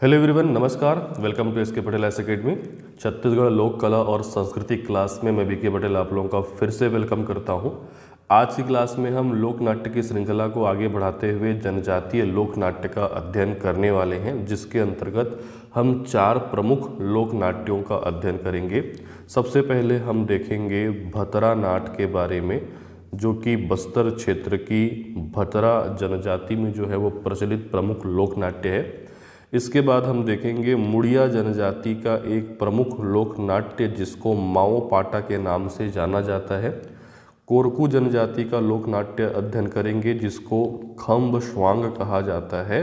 Hello everyone, नमस्कार। Welcome to SK Patel S academy. Chhattisgarh लोक कला और संस्कृति क्लास में मैं बीके पटेल आप लोगों का फिर से वेलकम करता हूं। आज की क्लास में हम लोक नाट्य की श्रृंखला को आगे बढ़ाते हुए जनजातीय लोक नाट्य का अध्ययन करने वाले हैं, जिसके अंतर्गत हम 4 प्रमुख लोक नाट्यों का अध्ययन करेंगे। सबसे पहले हम देखेंगे भतरा नाट के बारे में, जो कि बस्तर क्षेत्र की भतरा जनजाति में जो है वो प्रचलित प्रमुख लोक नाट्य है। इसके बाद हम देखेंगे मुड़िया जनजाति का एक प्रमुख लोक नाट्य जिसको माओ पाटा के नाम से जाना जाता है। कोरकू जनजाति का लोक नाट्य अध्ययन करेंगे जिसको खम्ब श्वांग कहा जाता है।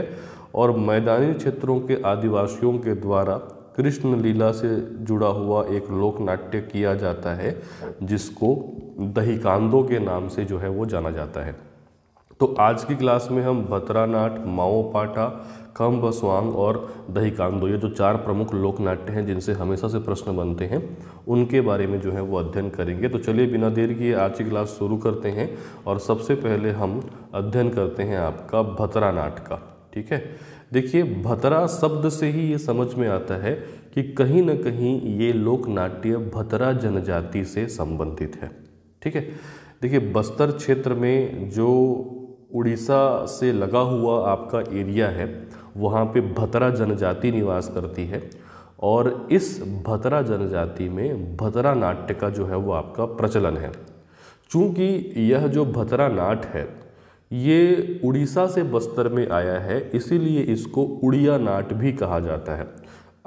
और मैदानी क्षेत्रों के आदिवासियों के द्वारा कृष्ण लीला से जुड़ा हुआ एक लोक नाट्य किया जाता है जिसको दहीकांदो के नाम से जो है वो जाना जाता है। तो आज की क्लास में हम भतरा नाट, माओ पाटा, खम्ब स्वांग और दहीकांदो, ये जो 4 प्रमुख लोक नाट्य हैं जिनसे हमेशा से प्रश्न बनते हैं, उनके बारे में जो है वो अध्ययन करेंगे। तो चलिए बिना देर किए आज की क्लास शुरू करते हैं। और सबसे पहले हम अध्ययन करते हैं आपका भतरा नाट का। ठीक है, देखिए भतरा शब्द से ही ये समझ में आता है कि कहीं ना कहीं ये लोक नाट्य भतरा जनजाति से संबंधित है। ठीक है, देखिए बस्तर क्षेत्र में जो उड़ीसा से लगा हुआ आपका एरिया है, वहाँ पे भतरा जनजाति निवास करती है। और इस भतरा जनजाति में भतरा नाट्य का जो है वो आपका प्रचलन है। चूँकि यह जो भतरा नाट है ये उड़ीसा से बस्तर में आया है, इसीलिए इसको उड़िया नाट भी कहा जाता है।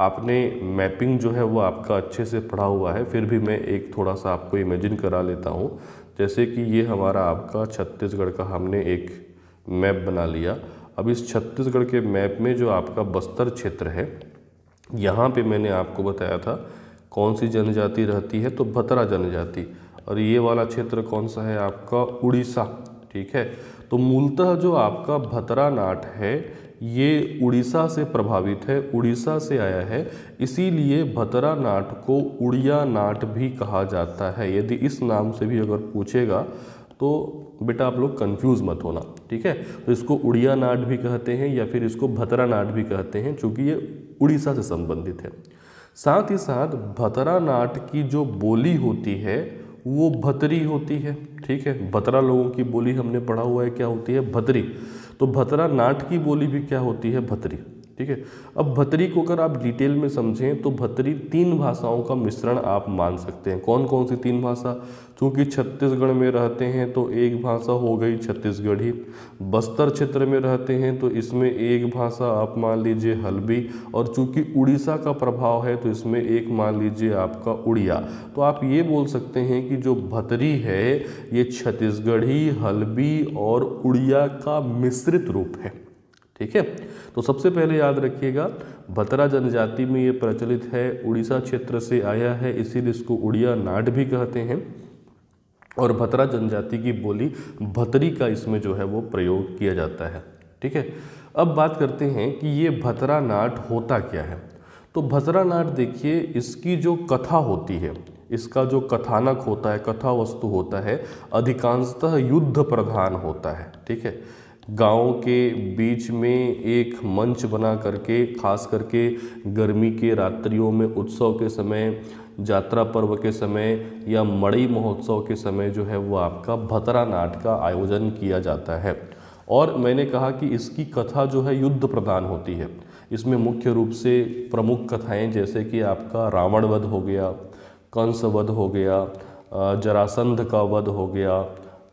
आपने मैपिंग जो है वो आपका अच्छे से पढ़ा हुआ है, फिर भी मैं एक थोड़ा सा आपको इमेजिन करा लेता हूँ। जैसे कि ये हमारा आपका छत्तीसगढ़ का हमने एक मैप बना लिया। अब इस छत्तीसगढ़ के मैप में जो आपका बस्तर क्षेत्र है, यहाँ पे मैंने आपको बताया था कौन सी जनजाति रहती है, तो भतरा जनजाति। और ये वाला क्षेत्र कौन सा है आपका, उड़ीसा। ठीक है, तो मूलतः जो आपका भतरा नाट है ये उड़ीसा से प्रभावित है, उड़ीसा से आया है, इसीलिए भतरा नाट को उड़िया नाट भी कहा जाता है। यदि इस नाम से भी अगर पूछेगा तो बेटा आप लोग कंफ्यूज मत होना। ठीक है, तो इसको उड़िया नाट भी कहते हैं या फिर इसको भतरा नाट भी कहते हैं, चूँकि ये उड़ीसा से संबंधित है। साथ ही साथ भतरा नाट की जो बोली होती है वो भतरी होती है। ठीक है, भतरा लोगों की बोली हमने पढ़ा हुआ है क्या होती है, भतरी। तो भतरा नाट की बोली भी क्या होती है, भतरी। ठीक है, अब भतरी को अगर आप डिटेल में समझें तो भतरी 3 भाषाओं का मिश्रण आप मान सकते हैं। कौन कौन सी 3 भाषा, चूँकि छत्तीसगढ़ में रहते हैं तो एक भाषा हो गई छत्तीसगढ़ी, बस्तर क्षेत्र में रहते हैं तो इसमें एक भाषा आप मान लीजिए हल्बी, और चूँकि उड़ीसा का प्रभाव है तो इसमें एक मान लीजिए आपका उड़िया। तो आप ये बोल सकते हैं कि जो भतरी है ये छत्तीसगढ़ी, हल्बी और उड़िया का मिश्रित रूप है। ठीक है, तो सबसे पहले याद रखिएगा भतरा जनजाति में ये प्रचलित है, उड़ीसा क्षेत्र से आया है, इसीलिए इसको उड़िया नाट भी कहते हैं। और भतरा जनजाति की बोली भतरी का इसमें जो है वो प्रयोग किया जाता है। ठीक है, अब बात करते हैं कि ये भतरा नाट होता क्या है। तो भतरा नाट देखिए, इसकी जो कथा होती है, इसका जो कथानक होता है, कथा वस्तु होता है, अधिकांशतः युद्ध प्रधान होता है। ठीक है, गांव के बीच में एक मंच बना करके, खास करके गर्मी के रात्रियों में, उत्सव के समय, यात्रा पर्व के समय या मड़ई महोत्सव के समय जो है वो आपका भतरा नाट का आयोजन किया जाता है। और मैंने कहा कि इसकी कथा जो है युद्ध प्रधान होती है। इसमें मुख्य रूप से प्रमुख कथाएं जैसे कि आपका रावण वध हो गया, कंस वध हो गया, जरासंध का वध हो गया,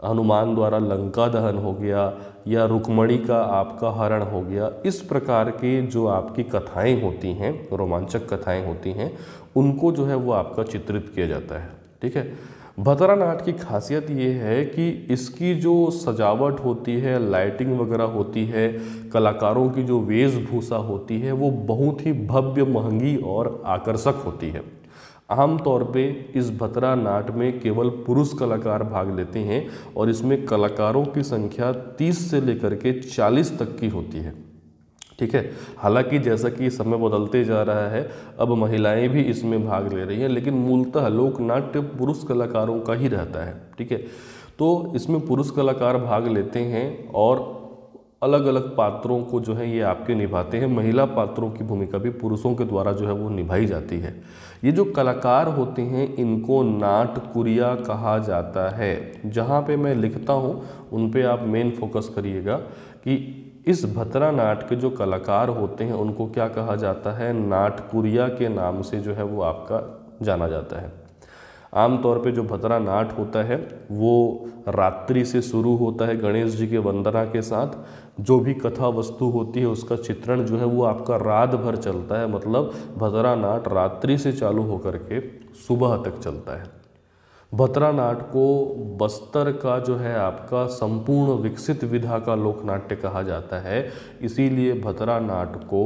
हनुमान द्वारा लंका दहन हो गया, या रुक्मणी का आपका हरण हो गया। इस प्रकार की जो आपकी कथाएं होती हैं, रोमांचक कथाएं होती हैं, उनको जो है वो आपका चित्रित किया जाता है। ठीक है, भतरा नाट की खासियत ये है कि इसकी जो सजावट होती है, लाइटिंग वगैरह होती है, कलाकारों की जो वेशभूषा होती है, वो बहुत ही भव्य, महंगी और आकर्षक होती है। आमतौर पे इस भतरा नाट में केवल पुरुष कलाकार भाग लेते हैं और इसमें कलाकारों की संख्या 30 से लेकर के 40 तक की होती है। ठीक है, हालांकि जैसा कि समय बदलते जा रहा है, अब महिलाएं भी इसमें भाग ले रही हैं, लेकिन मूलतः लोक नाट्य पुरुष कलाकारों का ही रहता है। ठीक है, तो इसमें पुरुष कलाकार भाग लेते हैं और अलग अलग पात्रों को जो है ये आपके निभाते हैं। महिला पात्रों की भूमिका भी पुरुषों के द्वारा जो है वो निभाई जाती है। ये जो कलाकार होते हैं इनको नाटकुरिया कहा जाता है। जहाँ पे मैं लिखता हूँ उन पे आप मेन फोकस करिएगा कि इस भतरा नाट के जो कलाकार होते हैं उनको क्या कहा जाता है, नाटकुरिया के नाम से जो है वो आपका जाना जाता है। आमतौर पे जो भतरा नाट होता है वो रात्रि से शुरू होता है गणेश जी के वंदना के साथ। जो भी कथा वस्तु होती है उसका चित्रण जो है वो आपका रात भर चलता है, मतलब भतरा नाट रात्रि से चालू होकर के सुबह तक चलता है। भतरा नाट को बस्तर का जो है आपका संपूर्ण विकसित विधा का लोकनाट्य कहा जाता है। इसीलिए भतरा नाट को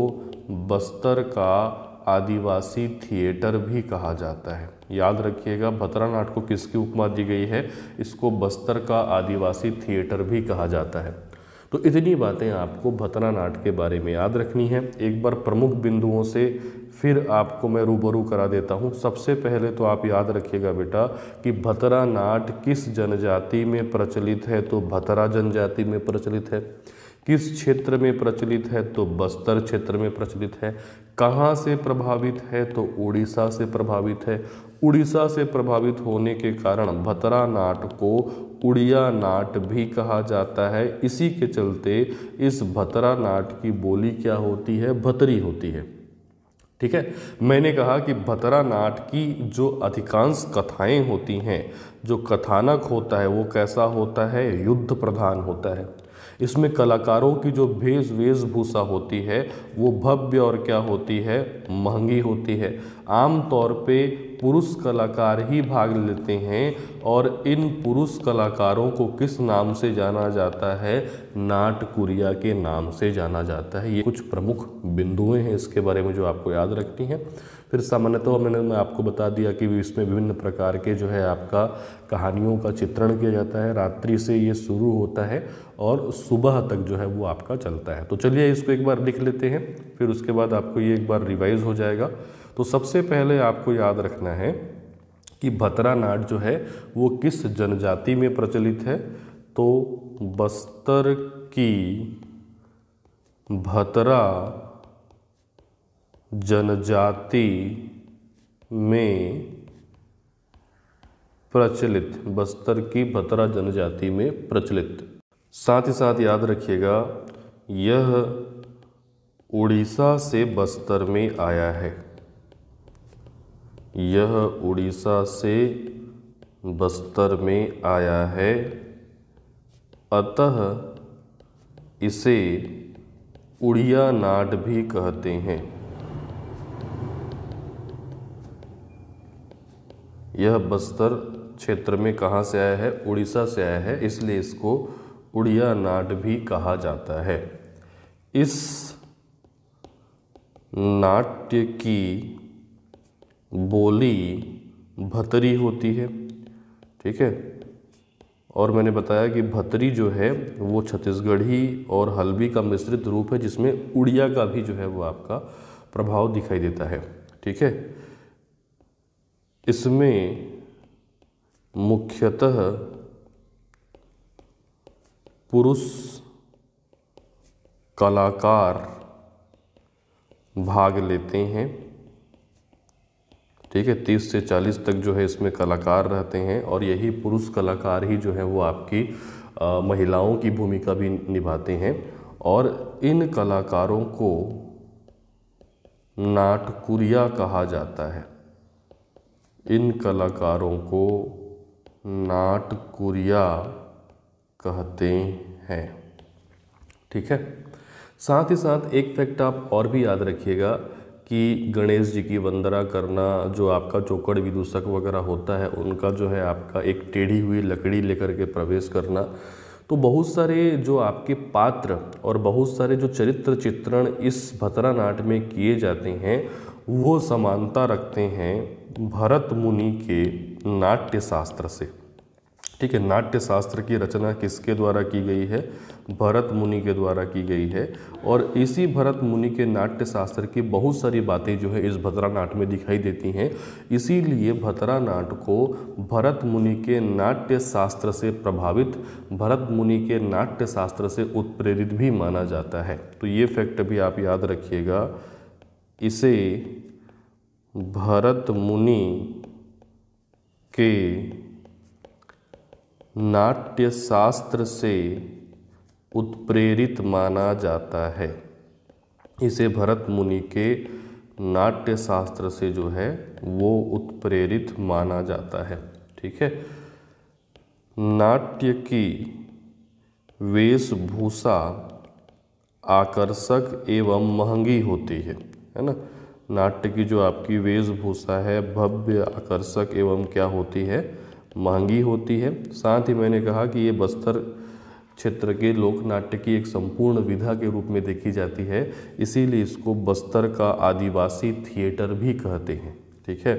बस्तर का आदिवासी थिएटर भी कहा जाता है। याद रखिएगा, भतरा नाट को किसकी उपमा दी गई है, इसको बस्तर का आदिवासी थिएटर भी कहा जाता है। तो इतनी बातें आपको भतरा नाट के बारे में याद रखनी है। एक बार प्रमुख बिंदुओं से फिर आपको मैं रूबरू करा देता हूँ। सबसे पहले तो आप याद रखिएगा बेटा कि भतरा नाट किस जनजाति में प्रचलित है, तो भतरा जनजाति में प्रचलित है। किस क्षेत्र में प्रचलित है, तो बस्तर क्षेत्र में प्रचलित है। कहाँ से प्रभावित है, तो उड़ीसा से प्रभावित है। उड़ीसा से प्रभावित होने के कारण भतरा नाट को उड़िया नाट भी कहा जाता है। इसी के चलते इस भतरा नाट की बोली क्या होती है, भतरी होती है। ठीक है, मैंने कहा कि भतरा नाट की जो अधिकांश कथाएं होती हैं, जो कथानक होता है वो कैसा होता है, युद्ध प्रधान होता है। इसमें कलाकारों की जो वेशभूषा होती है वो भव्य और क्या होती है, महंगी होती है। आम तौर पे पुरुष कलाकार ही भाग लेते हैं और इन पुरुष कलाकारों को किस नाम से जाना जाता है, नाटकुरिया के नाम से जाना जाता है। ये कुछ प्रमुख बिंदुएं हैं इसके बारे में जो आपको याद रखनी है। फिर सामान्यतः मैं आपको बता दिया कि इसमें विभिन्न प्रकार के जो है आपका कहानियों का चित्रण किया जाता है। रात्रि से ये शुरू होता है और सुबह तक जो है वो आपका चलता है। तो चलिए इसको एक बार लिख लेते हैं, फिर उसके बाद आपको ये एक बार रिवाइज हो जाएगा। तो सबसे पहले आपको याद रखना है कि भतरा नाट जो है वो किस जनजाति में प्रचलित है, तो बस्तर की भतरा जनजाति में प्रचलित, बस्तर की भतरा जनजाति में प्रचलित। साथ ही साथ याद रखिएगा यह उड़ीसा से बस्तर में आया है। यह उड़ीसा से बस्तर में आया है, अतः इसे उड़िया नाट भी कहते हैं। यह बस्तर क्षेत्र में कहाँ से आया है, उड़ीसा से आया है, इसलिए इसको उड़िया नाट भी कहा जाता है। इस नाट्य की बोली भतरी होती है। ठीक है, और मैंने बताया कि भतरी जो है वो छत्तीसगढ़ी और हल्बी का मिश्रित रूप है, जिसमें उड़िया का भी जो है वो आपका प्रभाव दिखाई देता है। ठीक है, इसमें मुख्यतः पुरुष कलाकार भाग लेते हैं। ठीक है, 30 से 40 तक जो है इसमें कलाकार रहते हैं और यही पुरुष कलाकार ही जो है वो आपकी महिलाओं की भूमिका भी निभाते हैं। और इन कलाकारों को नाटकुरिया कहा जाता है। इन कलाकारों को नाटकुरिया कहते हैं। ठीक है, साथ ही साथ एक फैक्ट आप और भी याद रखिएगा कि गणेश जी की वंदना करना, जो आपका चौकड़ विदूषक वगैरह होता है उनका जो है आपका एक टेढ़ी हुई लकड़ी लेकर के प्रवेश करना, तो बहुत सारे जो आपके पात्र और बहुत सारे जो चरित्र चित्रण इस भतरा नाट में किए जाते हैं वो समानता रखते हैं भरत मुनि के नाट्य शास्त्र से। ठीक है। नाट्य शास्त्र की रचना किसके द्वारा की गई है? भरत मुनि के द्वारा की गई है। और इसी भरत मुनि के नाट्य शास्त्र की बहुत सारी बातें जो है इस भतरा नाट में दिखाई देती हैं। इसीलिए भतरा नाट को भरत मुनि के नाट्य शास्त्र से प्रभावित, भरत मुनि के नाट्य शास्त्र से उत्प्रेरित भी माना जाता है। तो ये फैक्ट भी आप याद रखिएगा, इसे भरत मुनि के नाट्य शास्त्र से उत्प्रेरित माना जाता है। इसे भरत मुनि के नाट्य शास्त्र से जो है वो उत्प्रेरित माना जाता है। ठीक है। नाट्य की वेशभूषा आकर्षक एवं महंगी होती है ना। नाट्य की जो आपकी वेशभूषा है भव्य, आकर्षक एवं क्या होती है? महंगी होती है। साथ ही मैंने कहा कि ये बस्तर क्षेत्र के लोक नाट्य की एक संपूर्ण विधा के रूप में देखी जाती है, इसीलिए इसको बस्तर का आदिवासी थिएटर भी कहते हैं। ठीक है।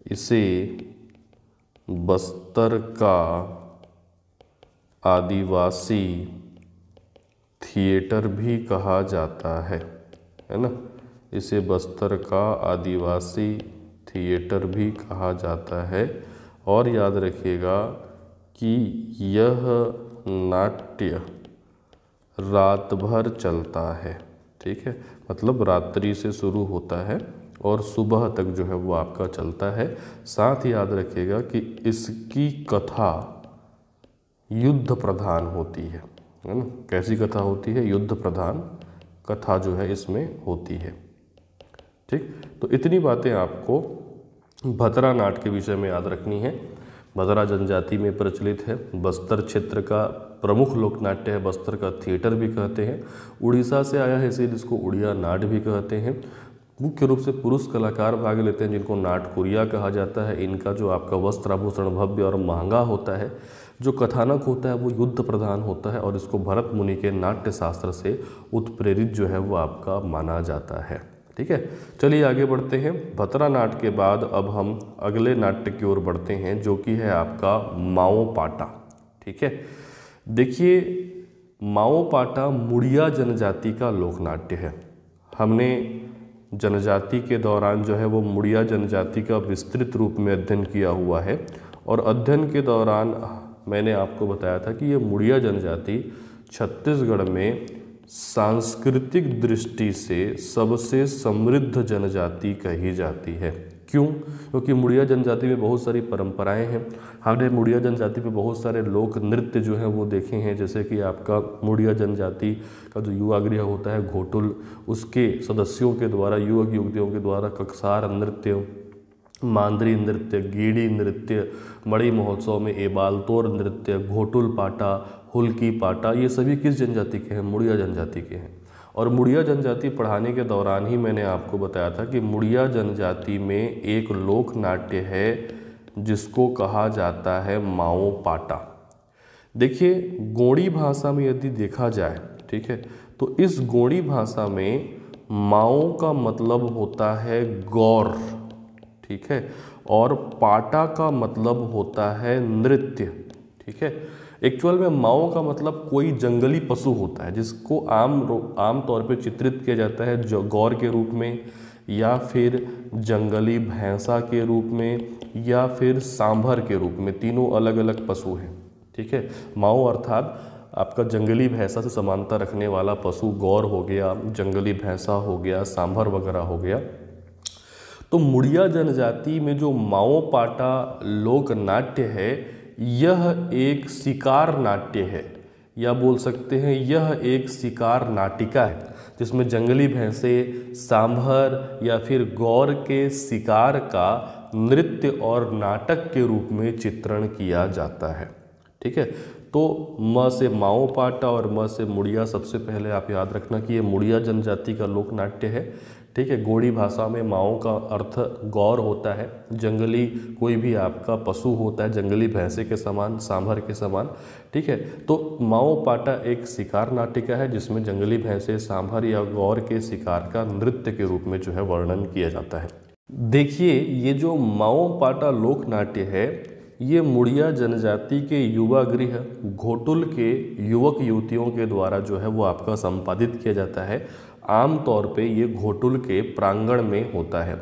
इसे बस्तर का आदिवासी थिएटर भी कहा जाता है ना। इसे बस्तर का आदिवासी थिएटर भी कहा जाता है। और याद रखिएगा कि यह नाट्य रात भर चलता है। ठीक है। मतलब रात्रि से शुरू होता है और सुबह तक जो है वो आपका चलता है। साथ ही याद रखिएगा कि इसकी कथा युद्ध प्रधान होती है ना। कैसी कथा होती है? युद्ध प्रधान कथा जो है इसमें होती है। ठीक। तो इतनी बातें आपको भतरा नाट के विषय में याद रखनी है। भतरा जनजाति में प्रचलित है, बस्तर क्षेत्र का प्रमुख लोक नाट्य है, बस्तर का थिएटर भी कहते हैं। उड़ीसा से आया है इसीलिए इसको उड़िया नाट भी कहते हैं। मुख्य रूप से पुरुष कलाकार भाग लेते हैं जिनको नाटकुरिया कहा जाता है। इनका जो आपका वस्त्र आभूषण भव्य और महंगा होता है। जो कथानक होता है वो युद्ध प्रधान होता है और इसको भरत मुनि के नाट्य शास्त्र से उत्प्रेरित जो है वो आपका माना जाता है। ठीक है। चलिए आगे बढ़ते हैं। भतरा नाट के बाद अब हम अगले नाट्य की ओर बढ़ते हैं जो कि है आपका माओ पाटा। ठीक है। देखिए, माओ पाटा मुड़िया जनजाति का लोक नाट्य है। हमने जनजाति के दौरान जो है वो मुड़िया जनजाति का विस्तृत रूप में अध्ययन किया हुआ है और अध्ययन के दौरान मैंने आपको बताया था कि ये मुड़िया जनजाति छत्तीसगढ़ में सांस्कृतिक दृष्टि से सबसे समृद्ध जनजाति कही जाती है। क्यों? क्योंकि मुड़िया जनजाति में बहुत सारी परंपराएं हैं। हमने मुड़िया जनजाति में बहुत सारे लोक नृत्य जो हैं वो देखे हैं, जैसे कि आपका मुड़िया जनजाति का जो युवा गृह होता है घोटुल, उसके सदस्यों के द्वारा, युवक युवतियों के द्वारा ककसार नृत्य, मांदरी नृत्य, गीड़ी नृत्य, मड़ई महोत्सव में एबालतोर नृत्य, घोटुल पाटा, हुल्की पाटा, ये सभी किस जनजाति के हैं? मुड़िया जनजाति के हैं। और मुड़िया जनजाति पढ़ाने के दौरान ही मैंने आपको बताया था कि मुड़िया जनजाति में एक लोक नाट्य है जिसको कहा जाता है माओ पाटा। देखिए, गोंडी भाषा में यदि देखा जाए, ठीक है, तो इस गोंडी भाषा में माओ का मतलब होता है गौर। ठीक है। और पाटा का मतलब होता है नृत्य। ठीक है। एक्चुअल में माओ का मतलब कोई जंगली पशु होता है जिसको आम तौर पे चित्रित किया जाता है जो गौर के रूप में, या फिर जंगली भैंसा के रूप में, या फिर सांभर के रूप में। तीनों अलग अलग पशु हैं। ठीक है। माओ अर्थात आपका जंगली भैंसा से समानता रखने वाला पशु गौर हो गया, जंगली भैंसा हो गया, सांभर वगैरह हो गया। तो मुड़िया जनजाति में जो माओ पाटा लोक नाट्य है यह एक शिकार नाट्य है, या बोल सकते हैं यह एक शिकार नाटिका है, जिसमें जंगली भैंसे, सांभर या फिर गौर के शिकार का नृत्य और नाटक के रूप में चित्रण किया जाता है। ठीक है। तो म से माओ पाटा और म से मुड़िया, सबसे पहले आप याद रखना कि ये मुड़िया जनजाति का लोक नाट्य है। ठीक है। गोंडी भाषा में माओ का अर्थ गौर होता है, जंगली कोई भी आपका पशु होता है, जंगली भैंसे के समान, सांभर के समान। ठीक है। तो माओ पाटा एक शिकार नाटिका है जिसमें जंगली भैंसे, सांभर या गौर के शिकार का नृत्य के रूप में जो है वर्णन किया जाता है। देखिए, ये जो माओ पाटा लोक नाट्य है ये मुड़िया जनजाति के युवा गृह घोटुल के युवक युवतियों के द्वारा जो है वो आपका संपादित किया जाता है। आम तौर पे ये घोटुल के प्रांगण में होता है।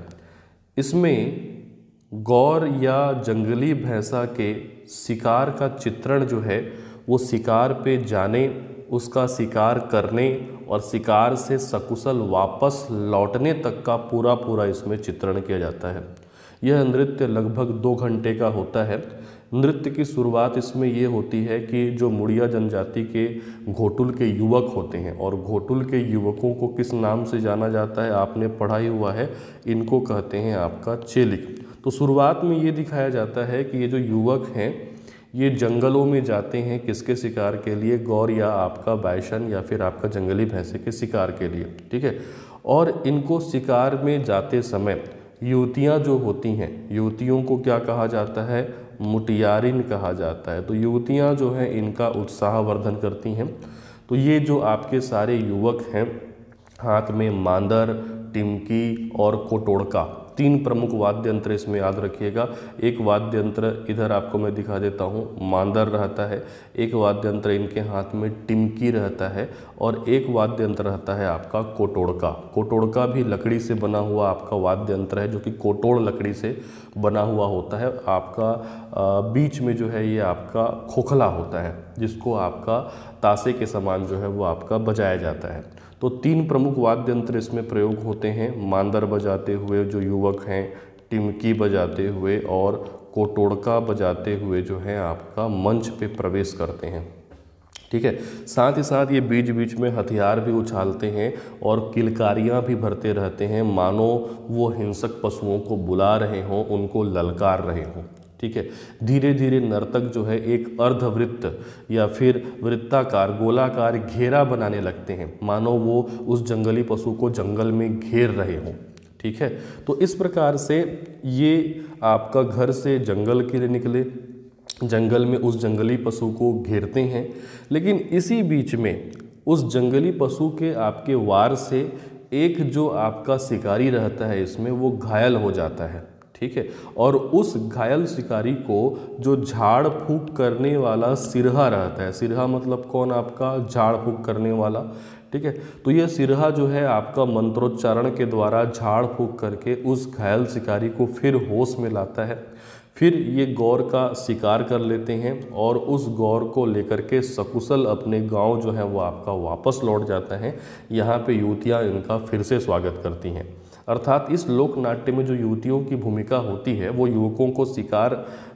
इसमें गौर या जंगली भैंसा के शिकार का चित्रण जो है वो शिकार पे जाने, उसका शिकार करने और शिकार से सकुशल वापस लौटने तक का पूरा इसमें चित्रण किया जाता है। यह नृत्य लगभग 2 घंटे का होता है। नृत्य की शुरुआत इसमें ये होती है कि जो मुड़िया जनजाति के घोटुल के युवक होते हैं, और घोटुल के युवकों को किस नाम से जाना जाता है आपने पढ़ा ही हुआ है, इनको कहते हैं आपका चेलिक। तो शुरुआत में ये दिखाया जाता है कि ये जो युवक हैं ये जंगलों में जाते हैं किसके शिकार के लिए, गौर या आपका बायसन या फिर आपका जंगली भैंसे के शिकार के लिए, ठीक है। और इनको शिकार में जाते समय युवतियां जो होती हैं, युवतियों को क्या कहा जाता है, मुटियारिन कहा जाता है। तो युवतियां जो हैं इनका उत्साहवर्धन करती हैं। तो ये जो आपके सारे युवक हैं हाथ में मांदर, टिमकी और कोटोड़का, 3 प्रमुख वाद्य यंत्र इसमें याद रखिएगा। एक वाद्य यंत्र इधर आपको मैं दिखा देता हूँ, मांदर रहता है, एक वाद्य यंत्र इनके हाथ में टिमकी रहता है, और एक वाद्य यंत्र रहता है आपका कोटोड़का। कोटोड़का भी लकड़ी से बना हुआ आपका वाद्य यंत्र है, जो कि कोटोड़ लकड़ी से बना हुआ होता है। आपका बीच में जो है ये आपका खोखला होता है, जिसको आपका ताशे के समान जो है वो आपका बजाया जाता है। तो 3 प्रमुख वाद्य यंत्र इसमें प्रयोग होते हैं, मांदर बजाते हुए जो युवक हैं, टिमकी बजाते हुए और कोटोड़का बजाते हुए जो है आपका मंच पे प्रवेश करते हैं, ठीक है। साथ ही साथ ये बीच बीच में हथियार भी उछालते हैं और किलकारियाँ भी भरते रहते हैं, मानो वो हिंसक पशुओं को बुला रहे हों, उनको ललकार रहे हों, ठीक है। धीरे धीरे नर्तक जो है एक अर्धवृत्त या फिर वृत्ताकार गोलाकार घेरा बनाने लगते हैं, मानो वो उस जंगली पशु को जंगल में घेर रहे हों, ठीक है। तो इस प्रकार से ये आपका घर से जंगल के लिए निकले, जंगल में उस जंगली पशु को घेरते हैं, लेकिन इसी बीच में उस जंगली पशु के आपके वार से एक जो आपका शिकारी रहता है इसमें वो घायल हो जाता है, ठीक है। और उस घायल शिकारी को जो झाड़ फूंक करने वाला सिरहा रहता है, सिरहा मतलब कौन, आपका झाड़ फूंक करने वाला, ठीक है। तो यह सिरहा जो है आपका मंत्रोच्चारण के द्वारा झाड़ फूंक करके उस घायल शिकारी को फिर होश में लाता है। फिर ये गौर का शिकार कर लेते हैं और उस गौर को लेकर के सकुशल अपने गांव जो है वो आपका वापस लौट जाता है। यहाँ पे युवतियाँ इनका फिर से स्वागत करती हैं। अर्थात इस लोक नाट्य में जो युवतियों की भूमिका होती है वो युवकों को शिकार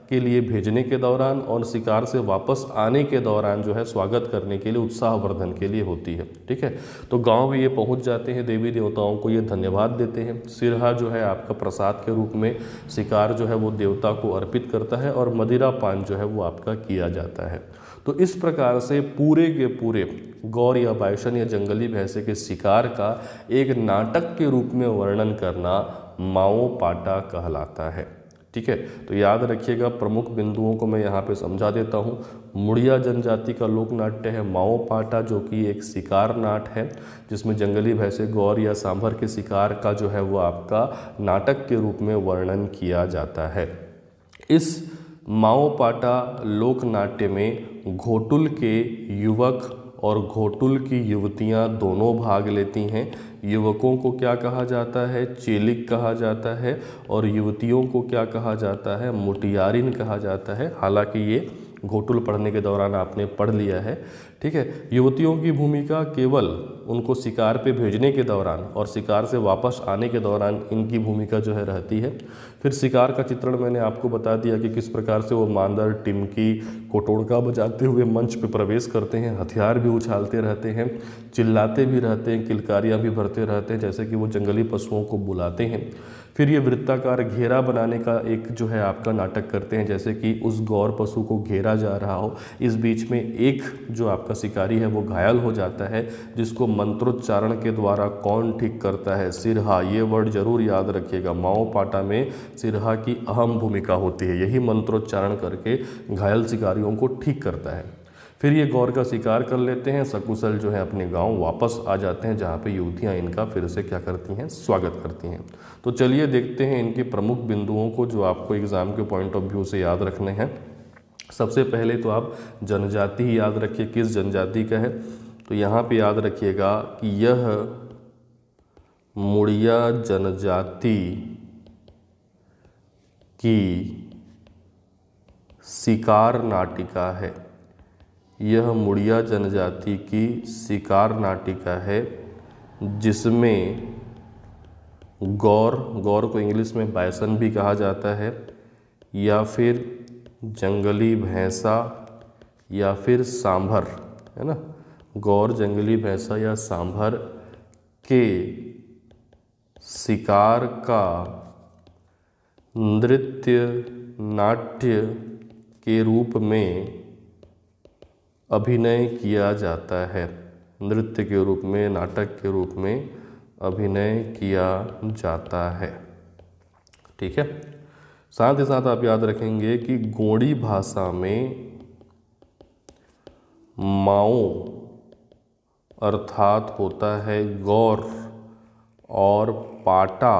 के लिए भेजने के दौरान और शिकार से वापस आने के दौरान जो है स्वागत करने के लिए, उत्साहवर्धन के लिए होती है, ठीक है। तो गांव में ये पहुंच जाते हैं, देवी देवताओं को ये धन्यवाद देते हैं। सिरहा जो है आपका प्रसाद के रूप में शिकार जो है वो देवता को अर्पित करता है और मदिरा पान जो है वो आपका किया जाता है। तो इस प्रकार से पूरे के पूरे गौर या बायसन या जंगली भैंसे के शिकार का एक नाटक के रूप में वर्णन करना माओ पाटा कहलाता है, ठीक है। तो याद रखिएगा, प्रमुख बिंदुओं को मैं यहाँ पे समझा देता हूँ। मुड़िया जनजाति का लोक नाट्य है माओ पाटा, जो कि एक शिकार नाट है, जिसमें जंगली भैंसे, गौर या सांभर के शिकार का जो है वो आपका नाटक के रूप में वर्णन किया जाता है। इस माओ पाटा लोक नाट्य में घोटुल के युवक और घोटुल की युवतियां दोनों भाग लेती हैं। युवकों को क्या कहा जाता है, चेलिक कहा जाता है, और युवतियों को क्या कहा जाता है, मुटियारिन कहा जाता है। हालांकि ये घोटुल पढ़ने के दौरान आपने पढ़ लिया है, ठीक है। युवतियों की भूमिका केवल उनको शिकार पे भेजने के दौरान और शिकार से वापस आने के दौरान इनकी भूमिका जो है रहती है। फिर शिकार का चित्रण मैंने आपको बता दिया कि किस प्रकार से वो मांदर, टिमकी, कोटोड़का बजाते हुए मंच पे प्रवेश करते हैं, हथियार भी उछालते रहते हैं, चिल्लाते भी रहते हैं, किलकारियाँ भी भरते रहते हैं, जैसे कि वो जंगली पशुओं को बुलाते हैं। फिर ये वृत्ताकार घेरा बनाने का एक जो है आपका नाटक करते हैं, जैसे कि उस गौर पशु को घेरा जा रहा हो, इस बीच में एक जो आपका शिकारी है वो घायल हो जाता है, जिसको मंत्रोच्चारण के द्वारा कौन ठीक करता है, सिरहा। ये वर्ड जरूर याद रखिएगा, माओ पाटा में सिरहा की अहम भूमिका होती है, यही मंत्रोच्चारण करके घायल शिकारियों को ठीक करता है। फिर ये गौर का शिकार कर लेते हैं, सकुशल जो है अपने गांव वापस आ जाते हैं, जहाँ पे युवतियाँ इनका फिर से क्या करती हैं, स्वागत करती हैं। तो चलिए देखते हैं इनके प्रमुख बिंदुओं को जो आपको एग्ज़ाम के पॉइंट ऑफ व्यू से याद रखने हैं। सबसे पहले तो आप जनजाति ही याद रखिए, किस जनजाति का है, तो यहाँ पे याद रखिएगा कि यह मुड़िया जनजाति की शिकार नाटिका है। यह मुड़िया जनजाति की शिकार नाटिका है, जिसमें गौर को इंग्लिश में बाइसन भी कहा जाता है, या फिर जंगली भैंसा, या फिर सांभर, है ना, गौर, जंगली भैंसा या सांभर के शिकार का नृत्य नाट्य के रूप में अभिनय किया जाता है। नृत्य के रूप में, नाटक के रूप में अभिनय किया जाता है। ठीक है। साथ ही साथ आप याद रखेंगे कि गोंडी भाषा में माओ अर्थात होता है गौर और पाटा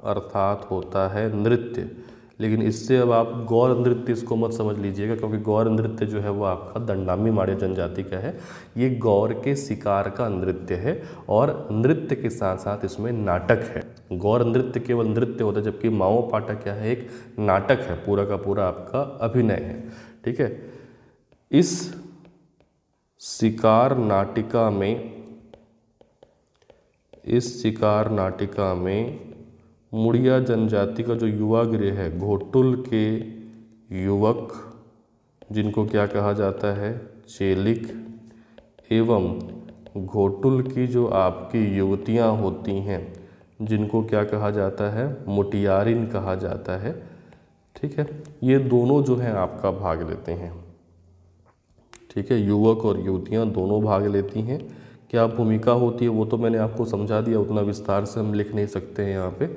अर्थात होता है नृत्य। लेकिन इससे अब आप गौर नृत्य इसको मत समझ लीजिएगा, क्योंकि गौर नृत्य जो है वो आपका दंडामी माड़िया जनजाति का है। ये गौर के शिकार का नृत्य है और नृत्य के साथ साथ इसमें नाटक है। गौर नृत्य केवल नृत्य होता है, जबकि माओ पाटा क्या है, एक नाटक है, पूरा का पूरा आपका अभिनय है। ठीक है। इस शिकार नाटिका में मुड़िया जनजाति का जो युवा गृह है, घोटुल के युवक जिनको क्या कहा जाता है, चेलिक, एवं घोटुल की जो आपकी युवतियां होती हैं जिनको क्या कहा जाता है, मुटियारिन कहा जाता है। ठीक है। ये दोनों जो हैं आपका भाग लेते हैं। ठीक है। युवक और युवतियां दोनों भाग लेती हैं। क्या भूमिका होती है वो तो मैंने आपको समझा दिया, उतना विस्तार से हम लिख नहीं सकते हैं यहाँ पे।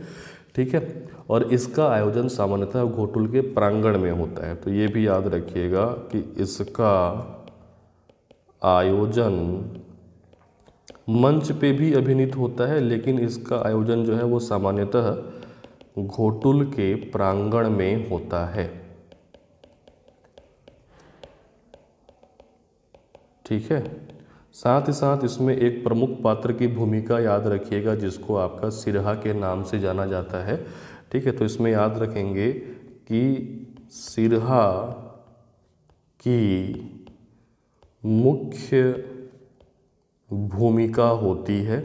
ठीक है। और इसका आयोजन सामान्यतः घोटुल के प्रांगण में होता है, तो ये भी याद रखिएगा कि इसका आयोजन मंच पे भी अभिनीत होता है, लेकिन इसका आयोजन जो है वो सामान्यतः घोटुल के प्रांगण में होता है। ठीक है। साथ ही साथ इसमें एक प्रमुख पात्र की भूमिका याद रखिएगा, जिसको आपका सिरहा के नाम से जाना जाता है। ठीक है। तो इसमें याद रखेंगे कि सिरहा की मुख्य भूमिका होती है।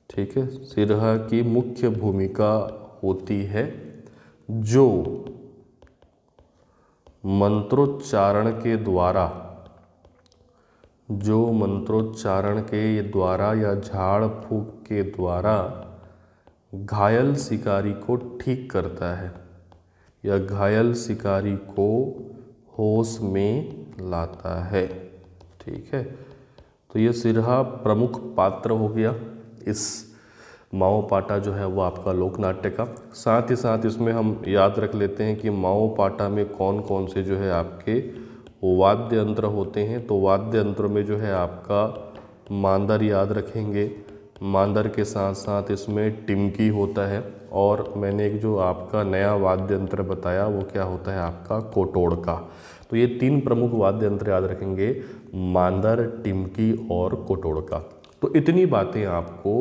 ठीक है। सिरहा की मुख्य भूमिका होती है जो मंत्रोच्चारण के द्वारा या झाड़ फूंक के द्वारा घायल शिकारी को ठीक करता है या घायल शिकारी को होश में लाता है। ठीक है। तो ये सिरहा प्रमुख पात्र हो गया इस माओ पाटा जो है वो आपका लोक नाट्य का। साथ ही साथ इसमें हम याद रख लेते हैं कि माओ पाटा में कौन कौन से जो है आपके वाद्य यंत्र होते हैं। तो वाद्य यंत्रों में जो है आपका मांदर याद रखेंगे, मांदर के साथ साथ इसमें टिमकी होता है, और मैंने एक जो आपका नया वाद्य यंत्र बताया वो क्या होता है आपका कोटोड़का। तो ये तीन प्रमुख वाद्य यंत्र याद रखेंगे, मांदर, टिमकी और कोटोड़का। तो इतनी बातें आपको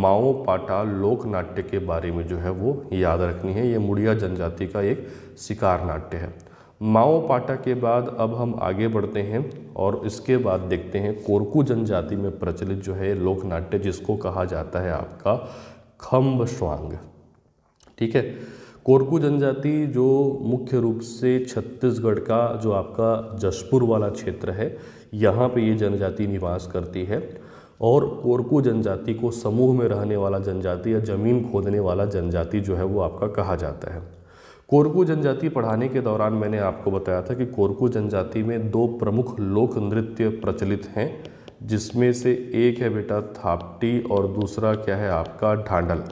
माओ पाटा लोक नाट्य के बारे में जो है वो याद रखनी है। ये मुड़िया जनजाति का एक शिकार नाट्य है। माओ पाटा के बाद अब हम आगे बढ़ते हैं और इसके बाद देखते हैं कोरकू जनजाति में प्रचलित जो है लोक नाट्य, जिसको कहा जाता है आपका खम्ब स्वांग। ठीक है। कोरकू जनजाति जो मुख्य रूप से छत्तीसगढ़ का जो आपका जशपुर वाला क्षेत्र है, यहाँ पे ये जनजाति निवास करती है। और कोरकू जनजाति को समूह में रहने वाला जनजाति या जमीन खोदने वाला जनजाति जो है वो आपका कहा जाता है। कोरकू जनजाति पढ़ाने के दौरान मैंने आपको बताया था कि कोरकू जनजाति में दो प्रमुख लोक नृत्य प्रचलित हैं, जिसमें से एक है बेटा थापटी और दूसरा क्या है आपका ढांडल।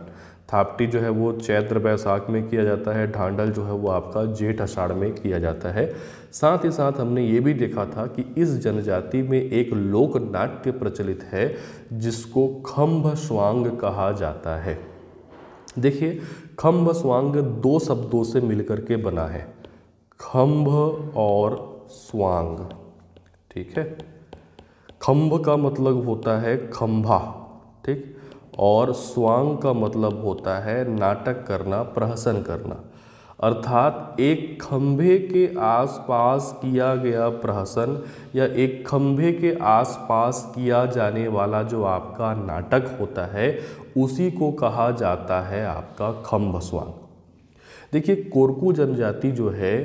थापटी जो है वो चैत्र बैसाख में किया जाता है, ढांडल जो है वो आपका जेठ आषाढ़ में किया जाता है। साथ ही साथ हमने ये भी देखा था कि इस जनजाति में एक लोक नाट्य प्रचलित है जिसको खम्भ स्वांग कहा जाता है। देखिए, खम्भ स्वांग दो शब्दों से मिलकर के बना है, खम्भ और स्वांग। ठीक है, खम्भ का मतलब होता है खंभा, ठीक, और स्वांग का मतलब होता है नाटक करना, प्रहसन करना। अर्थात एक खंभे के आसपास किया गया प्रहसन या एक खंभे के आसपास किया जाने वाला जो आपका नाटक होता है उसी को कहा जाता है आपका खम्भ स्वांग। देखिए, कोरकू जनजाति जो है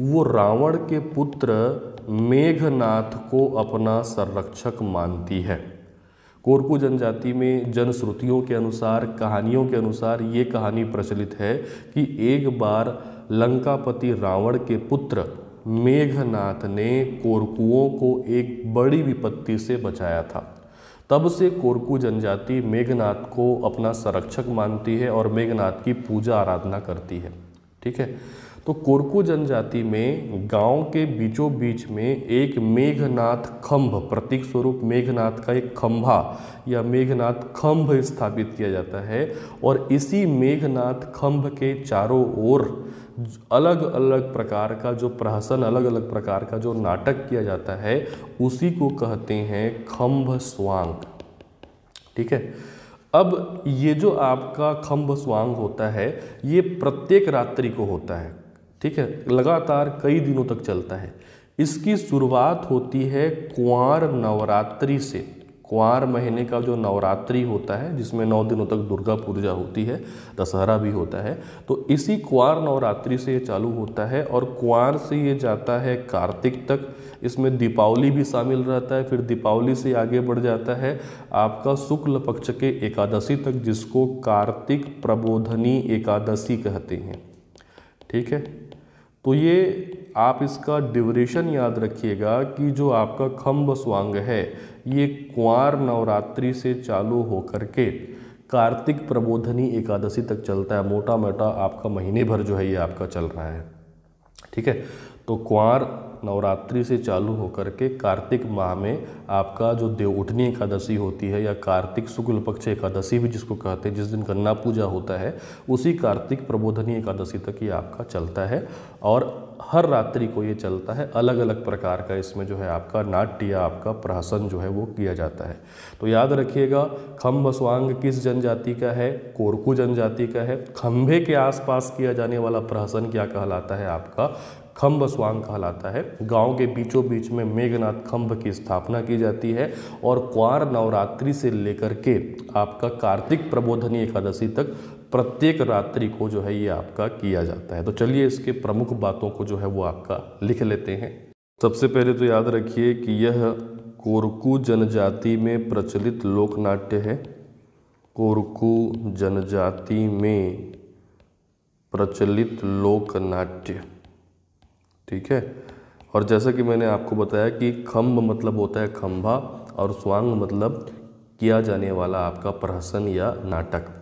वो रावण के पुत्र मेघनाथ को अपना संरक्षक मानती है। कोरकू जनजाति में जनश्रुतियों के अनुसार, कहानियों के अनुसार ये कहानी प्रचलित है कि एक बार लंकापति रावण के पुत्र मेघनाथ ने कोरकुओं को एक बड़ी विपत्ति से बचाया था। तब से कोरकू जनजाति मेघनाथ को अपना संरक्षक मानती है और मेघनाथ की पूजा आराधना करती है। ठीक है, तो कोरकू जनजाति में गांव के बीचों बीच में एक मेघनाथ खंभ, प्रतीक स्वरूप मेघनाथ का एक खंभा या मेघनाथ खंभ स्थापित किया जाता है और इसी मेघनाथ खंभ के चारों ओर अलग अलग प्रकार का जो प्रहसन, अलग अलग प्रकार का जो नाटक किया जाता है उसी को कहते हैं खंभ स्वांग। ठीक है, अब ये जो आपका खंभ स्वांग होता है ये प्रत्येक रात्रि को होता है। ठीक है, लगातार कई दिनों तक चलता है। इसकी शुरुआत होती है कुंवार नवरात्रि से। कुंवार महीने का जो नवरात्रि होता है जिसमें 9 दिनों तक दुर्गा पूजा होती है, दशहरा भी होता है, तो इसी कुंवार नवरात्रि से ये चालू होता है और कुंवार से ये जाता है कार्तिक तक। इसमें दीपावली भी शामिल रहता है, फिर दीपावली से आगे बढ़ जाता है आपका शुक्ल पक्ष के एकादशी तक, जिसको कार्तिक प्रबोधनी एकादशी कहते हैं। ठीक है, तो ये आप इसका ड्यूरेशन याद रखिएगा कि जो आपका खंभ स्वांग है ये कुंवार नवरात्रि से चालू होकर के कार्तिक प्रबोधनी एकादशी तक चलता है। मोटा मोटा आपका महीने भर जो है ये आपका चल रहा है। ठीक है, तो कुंवार नवरात्रि से चालू होकर के कार्तिक माह में आपका जो देवउठनी एकादशी होती है या कार्तिक शुक्ल पक्ष एकादशी भी जिसको कहते हैं, जिस दिन गन्ना पूजा होता है, उसी कार्तिक प्रबोधनी एकादशी तक ये आपका चलता है और हर रात्रि को ये चलता है। अलग अलग प्रकार का इसमें जो है आपका नाट्य या आपका प्रहसन जो है वो किया जाता है। तो याद रखिएगा, खंभ स्वांग किस जनजाति का है? कोरकू जनजाति का है। खंभे के आसपास किया जाने वाला प्रहसन क्या कहलाता है? आपका खंभ स्वांग कहलाता है। गांव के बीचों बीच में मेघनाथ खंभ की स्थापना की जाती है और कुंवार नवरात्रि से लेकर के आपका कार्तिक प्रबोधनी एकादशी तक प्रत्येक रात्रि को जो है ये आपका किया जाता है। तो चलिए इसके प्रमुख बातों को जो है वो आपका लिख लेते हैं। सबसे पहले तो याद रखिए कि यह कोरकू जनजाति में प्रचलित लोक नाट्य है। कोरकू जनजाति में प्रचलित लोक नाट्य, ठीक है। और जैसा कि मैंने आपको बताया कि खंभ मतलब होता है खंभा और स्वांग मतलब किया जाने वाला आपका प्रहसन या नाटक।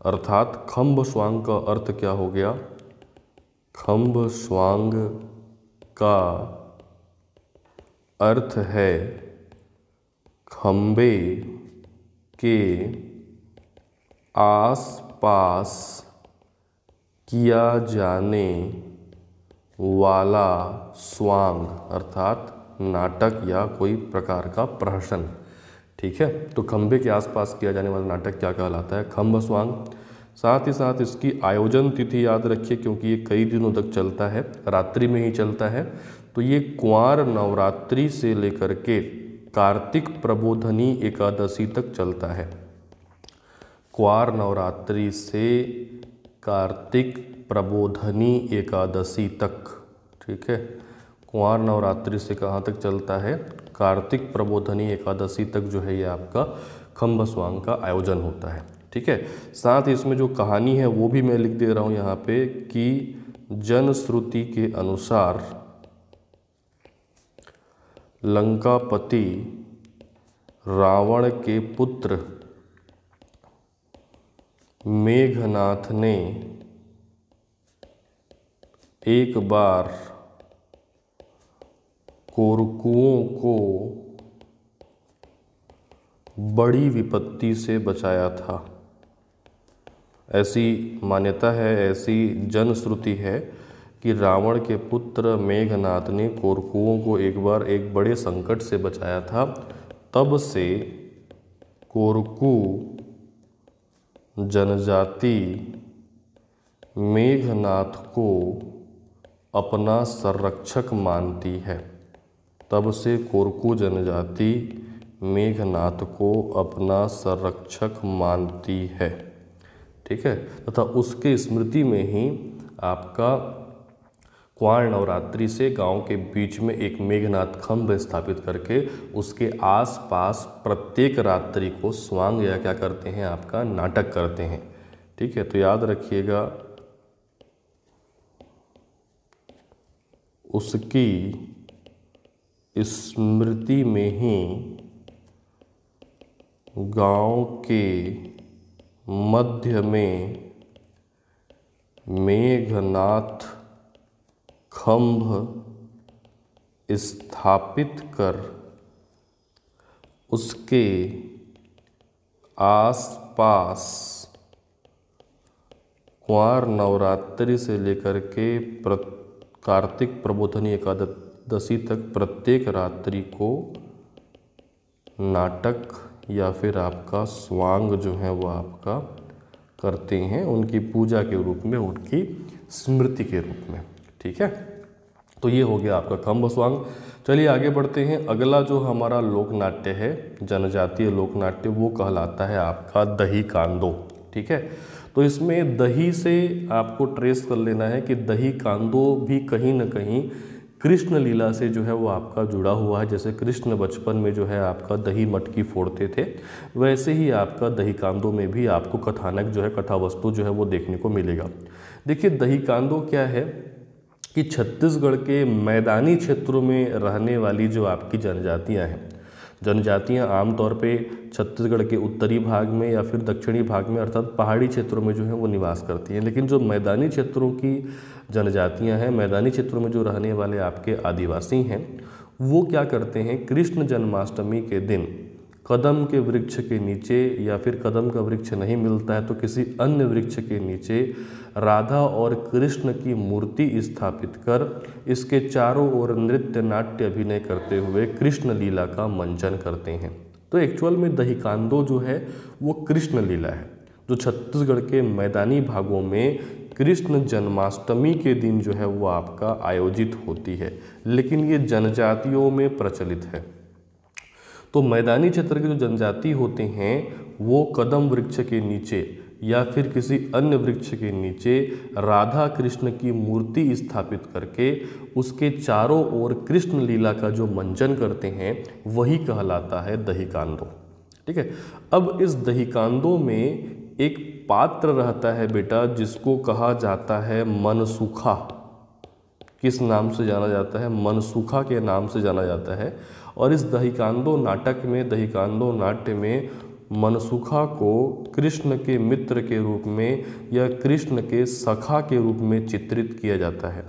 अर्थात खंभ स्वांग का अर्थ क्या हो गया? खंभ स्वांग का अर्थ है खंभे के आसपास किया जाने वाला स्वांग, अर्थात नाटक या कोई प्रकार का प्रहसन। ठीक है, तो खंभे के आसपास किया जाने वाला नाटक क्या कहलाता है? खंभ स्वांग। साथ ही साथ इसकी आयोजन तिथि याद रखिए क्योंकि ये कई दिनों तक चलता है, रात्रि में ही चलता है। तो ये कुंवार नवरात्रि से लेकर के कार्तिक प्रबोधनी एकादशी तक चलता है। कुंवार नवरात्रि से कार्तिक प्रबोधनी एकादशी तक। ठीक है, कुंवार नवरात्रि से कहाँ तक चलता है? कार्तिक प्रबोधनी एकादशी तक जो है ये आपका खंभ स्वांग का आयोजन होता है। ठीक है, साथ ही इसमें जो कहानी है वो भी मैं लिख दे रहा हूँ यहाँ पे कि जनश्रुति के अनुसार लंकापति रावण के पुत्र मेघनाथ ने एक बार कोरकुओं को बड़ी विपत्ति से बचाया था। ऐसी मान्यता है, ऐसी जनश्रुति है कि रावण के पुत्र मेघनाथ ने कोरकुओं को एक बार एक बड़े संकट से बचाया था। तब से कोरकू जनजाति मेघनाथ को अपना संरक्षक मानती है। तब से कोरकू जनजाति मेघनाथ को अपना संरक्षक मानती है। ठीक है, तथा उसके स्मृति में ही आपका क्वार नवरात्रि से गांव के बीच में एक मेघनाथ खंभ स्थापित करके उसके आसपास प्रत्येक रात्रि को स्वांग या क्या करते हैं, आपका नाटक करते हैं। ठीक है, तो याद रखिएगा, उसकी स्मृति में ही गांव के मध्य में मेघनाथ खंभ स्थापित कर उसके आसपास कुंवार नवरात्रि से लेकर के कार्तिक प्रबोधनी एकादशी तक प्रत्येक रात्रि को नाटक या फिर आपका स्वांग जो है वो आपका करते हैं, उनकी पूजा के रूप में, उनकी स्मृति के रूप में। ठीक है, तो ये हो गया आपका खंभ स्वांग। चलिए आगे बढ़ते हैं। अगला जो हमारा लोक नाट्य है, जनजातीय लोक नाट्य, वो कहलाता है आपका दही कांदो। ठीक है, तो इसमें दही से आपको ट्रेस कर लेना है कि दही कांदो भी कहीं ना कहीं कृष्ण लीला से जो है वो आपका जुड़ा हुआ है। जैसे कृष्ण बचपन में जो है आपका दही मटकी फोड़ते थे, वैसे ही आपका दही कांदो में भी आपको कथानक जो है, कथा वस्तु जो है वो देखने को मिलेगा। देखिए, दही कांदो क्या है कि छत्तीसगढ़ के मैदानी क्षेत्रों में रहने वाली जो आपकी जनजातियां हैं, जनजातियां आमतौर पे छत्तीसगढ़ के उत्तरी भाग में या फिर दक्षिणी भाग में अर्थात पहाड़ी क्षेत्रों में जो है वो निवास करती हैं। लेकिन जो मैदानी क्षेत्रों की जनजातियां हैं, मैदानी क्षेत्रों में जो रहने वाले आपके आदिवासी हैं, वो क्या करते हैं, कृष्ण जन्माष्टमी के दिन कदम के वृक्ष के नीचे, या फिर कदम का वृक्ष नहीं मिलता है तो किसी अन्य वृक्ष के नीचे राधा और कृष्ण की मूर्ति स्थापित कर इसके चारों ओर नृत्य नाट्य अभिनय करते हुए कृष्ण लीला का मंचन करते हैं। तो एक्चुअल में दही कांदो जो है वो कृष्ण लीला है, जो छत्तीसगढ़ के मैदानी भागों में कृष्ण जन्माष्टमी के दिन जो है वो आपका आयोजित होती है, लेकिन ये जनजातियों में प्रचलित है। तो मैदानी क्षेत्र के जो जनजाति होते हैं वो कदम वृक्ष के नीचे या फिर किसी अन्य वृक्ष के नीचे राधा कृष्ण की मूर्ति स्थापित करके उसके चारों ओर कृष्ण लीला का जो मंचन करते हैं वही कहलाता है दही कांदो। ठीक है, अब इस दही कांदो में एक पात्र रहता है बेटा, जिसको कहा जाता है मनसुखा। किस नाम से जाना जाता है? मनसुखा के नाम से जाना जाता है। और इस दही कांदो नाटक में, दही कांदो नाट्य में मनसुखा को कृष्ण के मित्र के रूप में या कृष्ण के सखा के रूप में चित्रित किया जाता है।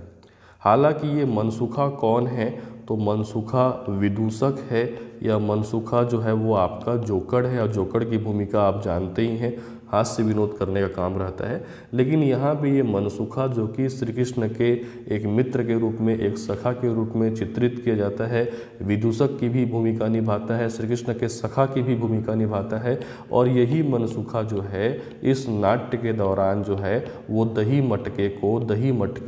हालांकि ये मनसुखा कौन है, तो मनसुखा विदूषक है या मनसुखा जो है वो आपका जोकड़ है, और जोकड़ की भूमिका आप जानते ही हैं, हास्य विनोद करने का काम रहता है। लेकिन यहाँ पे ये मनसुखा जो कि श्री कृष्ण के एक मित्र के रूप में, एक सखा के रूप में चित्रित किया जाता है, विदूषक की भी भूमिका निभाता है, श्री कृष्ण के सखा की भी भूमिका निभाता है। और यही मनसुखा जो है इस नाट्य के दौरान जो है वो दही मटकी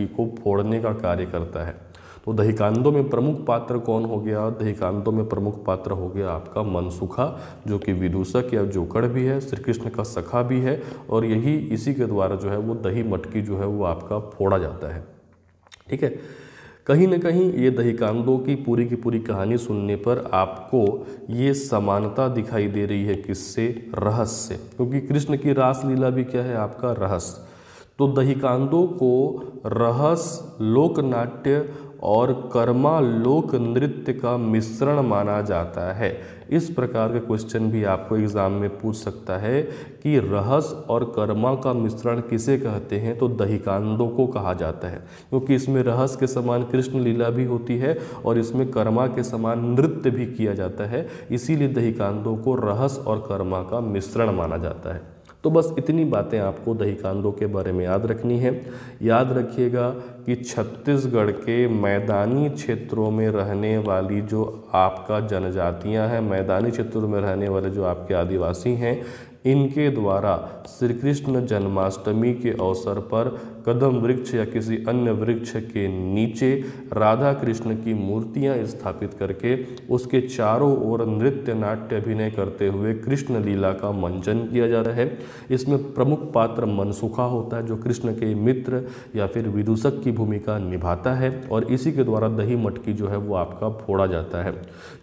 को फोड़ने का कार्य करता है। तो दही कांदो में प्रमुख पात्र कौन हो गया? दही कांदो में प्रमुख पात्र हो गया आपका मनसुखा, जो कि विदूषक या जोकड़ भी है, श्री कृष्ण का सखा भी है, और यही इसी के द्वारा जो है वो दही मटकी जो है वो आपका फोड़ा जाता है। ठीक है, कहीं ना कहीं ये दही कांदो की पूरी कहानी सुनने पर आपको ये समानता दिखाई दे रही है, किससे? रहस्य से, क्योंकि कृष्ण की रास लीला भी क्या है आपका? रहस्य। तो दहीकांदों को रहस, लोक नाट्य और कर्मा लोक नृत्य का मिश्रण माना जाता है। इस प्रकार के क्वेश्चन भी आपको एग्जाम में पूछ सकता है कि रहस और कर्मा का मिश्रण किसे कहते हैं, तो दहीकांदों को कहा जाता है, क्योंकि इसमें रहस के समान कृष्ण लीला भी होती है और इसमें कर्मा के समान नृत्य भी किया जाता है, इसीलिए दहीकांदों को रहस और कर्मा का मिश्रण माना जाता है। तो बस इतनी बातें आपको दहीकांदों के बारे में याद रखनी है। याद रखिएगा कि छत्तीसगढ़ के मैदानी क्षेत्रों में रहने वाली जो आपका जनजातियां हैं, मैदानी क्षेत्रों में रहने वाले जो आपके आदिवासी हैं, इनके द्वारा श्री कृष्ण जन्माष्टमी के अवसर पर कदम वृक्ष या किसी अन्य वृक्ष के नीचे राधा कृष्ण की मूर्तियां स्थापित करके उसके चारों ओर नृत्य नाट्य अभिनय करते हुए कृष्ण लीला का मंचन किया जा रहा है। इसमें प्रमुख पात्र मनसुखा होता है, जो कृष्ण के मित्र या फिर विदूषक की भूमिका निभाता है, और इसी के द्वारा दही मटकी जो है वो आपका फोड़ा जाता है।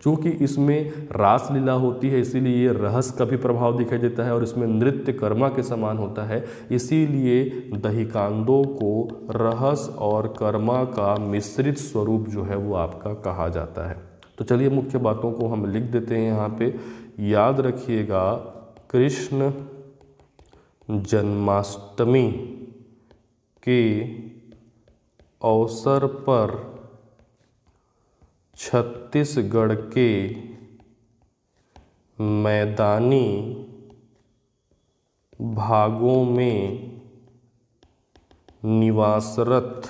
चूँकि इसमें रास लीला होती है, इसीलिए ये रहस का भी प्रभाव दिखाई देता है और इसमें नृत्य कर्मा के समान होता है, इसीलिए दहीकांदों को रहस और कर्मा का मिश्रित स्वरूप जो है वो आपका कहा जाता है। तो चलिए मुख्य बातों को हम लिख देते हैं यहाँ पे। याद रखिएगा, कृष्ण जन्माष्टमी के अवसर पर छत्तीसगढ़ के मैदानी भागों में निवासरत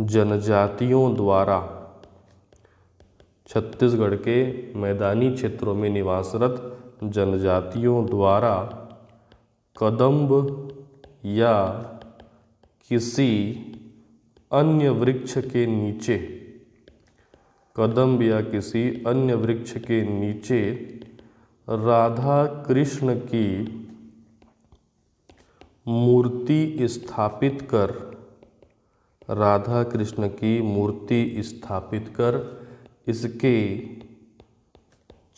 जनजातियों द्वारा, छत्तीसगढ़ के मैदानी क्षेत्रों में निवासरत जनजातियों द्वारा कदम्ब या किसी अन्य वृक्ष के नीचे, कदम्ब या किसी अन्य वृक्ष के नीचे राधा कृष्ण की मूर्ति स्थापित कर, राधा कृष्ण की मूर्ति स्थापित कर इसके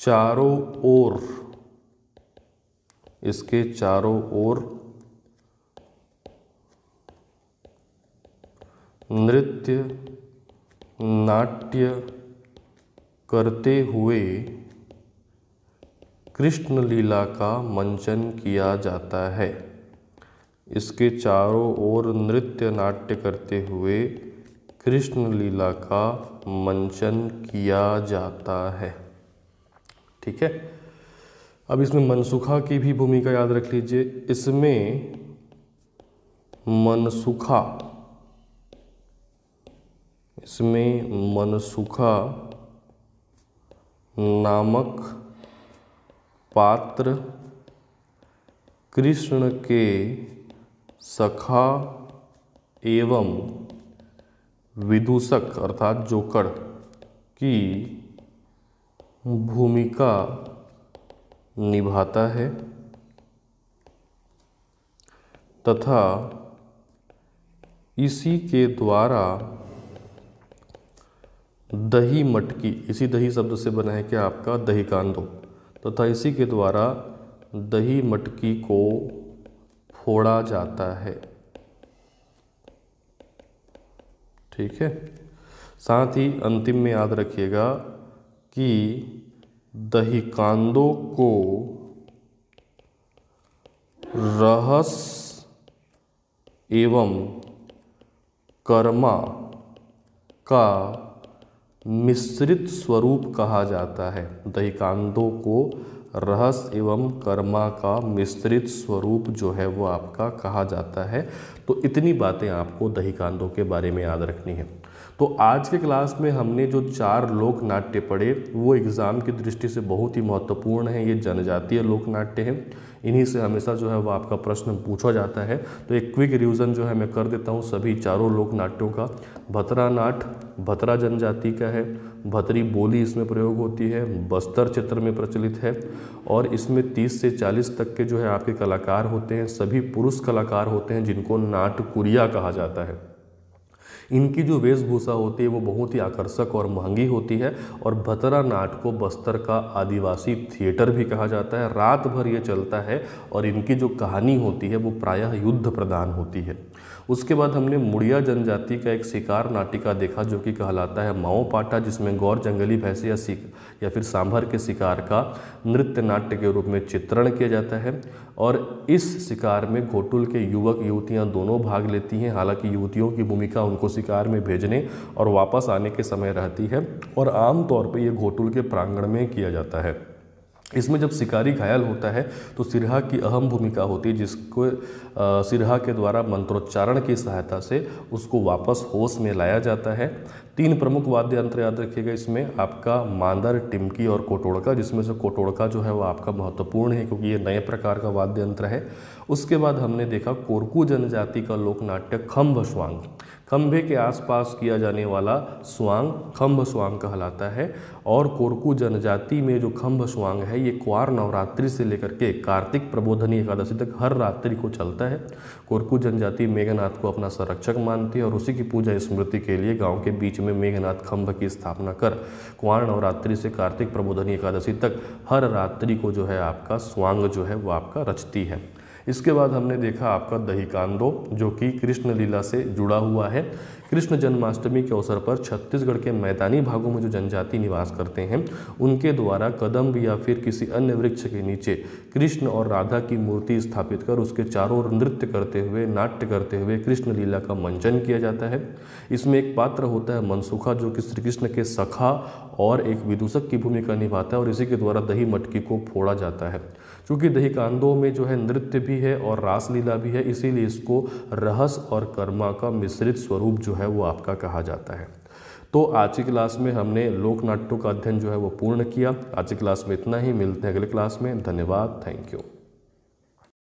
चारों ओर, इसके चारों ओर नृत्य नाट्य करते हुए कृष्ण लीला का मंचन किया जाता है। इसके चारों ओर नृत्य नाट्य करते हुए कृष्ण लीला का मंचन किया जाता है। ठीक है, अब इसमें मनसुखा की भी भूमिका याद रख लीजिए। इसमें मनसुखा, इसमें मनसुखा नामक पात्र कृष्ण के सखा एवं विदूषक अर्थात जोकर की भूमिका निभाता है तथा इसी के द्वारा दही मटकी, इसी दही शब्द से बना है क्या आपका दहीकांदों, तथा इसी के द्वारा दही मटकी को फोड़ा जाता है। ठीक है, साथ ही अंतिम में याद रखिएगा कि दहीकांदों को रहस एवं कर्मा का मिश्रित स्वरूप कहा जाता है। दहीकांदों को रहस एवं कर्मा का मिश्रित स्वरूप जो है वो आपका कहा जाता है। तो इतनी बातें आपको दहीकांदों के बारे में याद रखनी है। तो आज के क्लास में हमने जो 4 लोक नाट्य पढ़े वो एग्ज़ाम की दृष्टि से बहुत ही महत्वपूर्ण है। ये जनजातीय लोक नाट्य हैं, इन्हीं से हमेशा जो है वो आपका प्रश्न पूछा जाता है। तो एक क्विक रिवीजन जो है मैं कर देता हूँ सभी चारों लोक नाट्यों का। भतरा नाट भतरा जनजाति का है, भतरी बोली इसमें प्रयोग होती है, बस्तर क्षेत्र में प्रचलित है और इसमें 30 से 40 तक के जो है आपके कलाकार होते हैं, सभी पुरुष कलाकार होते हैं जिनको नाटकुरिया कहा जाता है। इनकी जो वेशभूषा होती है वो बहुत ही आकर्षक और महंगी होती है। और भतरा नाट को बस्तर का आदिवासी थिएटर भी कहा जाता है। रात भर ये चलता है और इनकी जो कहानी होती है वो प्रायः युद्ध प्रधान होती है। उसके बाद हमने मुड़िया जनजाति का एक शिकार नाटिका देखा जो कि कहलाता है माओ पाटा, जिसमें गौर जंगली भैंसे या फिर सांभर के शिकार का नृत्य नाट्य के रूप में चित्रण किया जाता है। और इस शिकार में घोटुल के युवक युवतियां दोनों भाग लेती हैं। हालांकि युवतियों की भूमिका उनको शिकार में भेजने और वापस आने के समय रहती है और आमतौर पर यह घोटुल के प्रांगण में किया जाता है। इसमें जब शिकारी घायल होता है तो सिरहा की अहम भूमिका होती है, जिसको सिरहा के द्वारा मंत्रोच्चारण की सहायता से उसको वापस होश में लाया जाता है। 3 प्रमुख वाद्य यंत्र याद रखिएगा इसमें, आपका मांदर, टिमकी और कोटोड़का, जिसमें से कोटोड़का जो है वो आपका महत्वपूर्ण है क्योंकि ये नए प्रकार का वाद्य यंत्र है। उसके बाद हमने देखा कोरकू जनजाति का लोक नाट्य खम्भ स्वांग। खंभे के आसपास किया जाने वाला स्वांग खम्भ स्वांग कहलाता है। और कोरकू जनजाति में जो खम्भ स्वांग है ये क्वार नवरात्रि से लेकर के कार्तिक प्रबोधनी एकादशी तक हर रात्रि को चलता है। कोरकू जनजाति मेघनाथ को अपना संरक्षक मानती है और उसी की पूजा स्मृति के लिए गांव के बीच में मेघनाथ खम्भ की स्थापना कर क्वार नवरात्रि से कार्तिक प्रबोधनी एकादशी तक हर रात्रि को जो है आपका स्वांग जो है वो आपका रचती है। इसके बाद हमने देखा आपका दहीकांदो जो कि कृष्ण लीला से जुड़ा हुआ है। कृष्ण जन्माष्टमी के अवसर पर छत्तीसगढ़ के मैदानी भागों में जो जनजाति निवास करते हैं उनके द्वारा कदम्ब या फिर किसी अन्य वृक्ष के नीचे कृष्ण और राधा की मूर्ति स्थापित कर उसके चारों ओर नृत्य करते हुए, नाट्य करते हुए कृष्ण लीला का मंचन किया जाता है। इसमें एक पात्र होता है मनसुखा जो कि श्री कृष्ण के सखा और एक विदूषक की भूमिका निभाता है और इसी के द्वारा दही मटकी को फोड़ा जाता है। क्योंकि दहीकांदों में जो है नृत्य भी है और रासलीला भी है, इसीलिए इसको रहस और कर्मा का मिश्रित स्वरूप जो है वो आपका कहा जाता है। तो आज की क्लास में हमने लोक नाट्यों का अध्ययन जो है वो पूर्ण किया। आज की क्लास में इतना ही, मिलते हैं अगले क्लास में। धन्यवाद, थैंक यू।